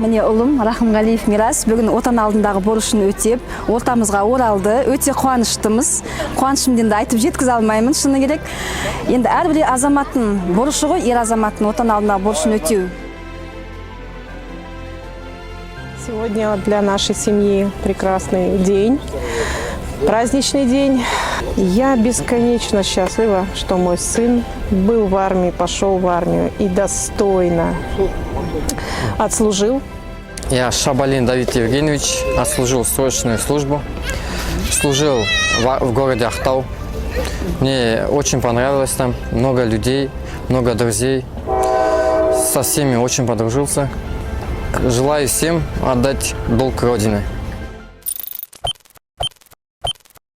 Міне ұлым Рахымғалиев Мирас бүгін отан алдындағы борышын өтеп, ортамызға оралды. Өте қуаныштымыз. Қуанышымды енді айтып жеткізе алмаймын, шыны керек. Енді әрбір азаматтың борышы ғой, ер азаматтың отан алдындағы борышын өтеу. Сегодня для нашей семьи прекрасный день, праздничный день. Я бесконечно счастлива, что мой сын был в армии, пошел в армию и достойно отслужил. Я Шабалин Давид Евгеньевич, отслужил срочную службу, служил в городе Ахтау. Мне очень понравилось там, много людей, много друзей, со всеми очень подружился. Желаю всем отдать долг Родины.